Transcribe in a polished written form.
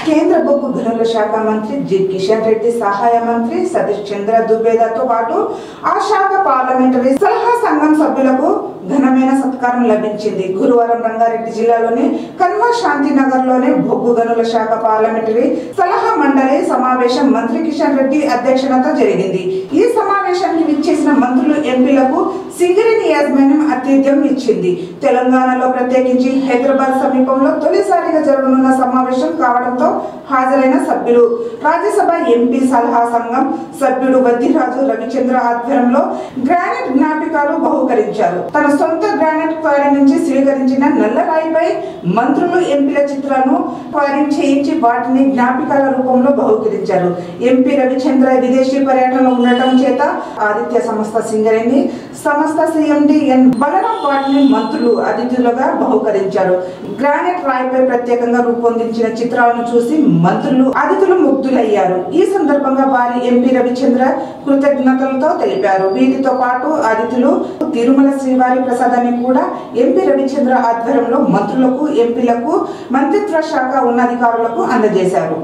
కేంద్ర బొగ్గు గనుల శాఖ మంత్రి జి కిషన్ రెడ్డి, సహాయ మంత్రి సతీష్ చంద్ర దుబేదాతో పాటు ఆ శాఖ పార్లమెంటరీ సలహా సంఘం సభ్యులకు ఘనమైన సత్కారం లభించింది. గురువారం రంగారెడ్డి జిల్లాలోని కన్వా శాంతినగర్ లోని బొగ్గు గనుల శాఖ పార్లమెంటరీ సలహా మండలి సమావేశం మంత్రి కిషన్ రెడ్డి అధ్యక్షతన జరిగింది. ఈ సమావేశానికి విచ్చేసిన మంత్రులు, ఎంపీలకు సింగరేణి యాజమాన్యం ఆతిథ్యం ఇచ్చింది. తెలంగాణలో ప్రత్యేకించి హైదరాబాద్ సమీపంలో తొలిసారిగా జరగనున్న సమావేశం కావడంతో హాజరైన సభ్యులు రాజ్యసభ ఎంపీ సలహా సంఘం సభ్యుడు వద్దిరాజు రవిచంద్ర ఆధ్వర్యంలో గ్రానైట్ జ్ఞాపికలు బహుకరించారు. తన సొంత గ్రానైట్ క్వారీ నుంచి స్వీకరించిన నల్లరాయిపై మంత్రులు, ఎంపీల చిత్రాలను క్వారింగ్ చేయించి వాటిని జ్ఞాపికల రూపంలో బహుకరించారు. ఎంపీ రవిచంద్ర విదేశీ పర్యటనలో ఉండటం చేత ఆదిత్య సంస్థ సింగరేణి సంస్థ సిఎండి ఎన్ బలరాం వాటిని మంత్రులు అతిథులుగా బహుకరించారు. గ్రానైట్ రాయిపై ప్రత్యేకంగా రూపొందించిన చిత్రాలను చూసి మంత్రులు, అతిథులు ముగ్ధులయ్యారు. ఈ సందర్భంగా వారి ఎంపీ రవిచంద్ర కృతజ్ఞతలతో తెలిపారు. వీటితో పాటు అతిథులు తిరుమల శ్రీవారి ప్రసాదాన్ని కూడా ఎంపీ రవిచంద్ర ఆధ్వర్యంలో మంత్రులకు, ఎంపీలకు, మంత్రిత్వ శాఖ ఉన్నతాధికారులకు అందజేశారు.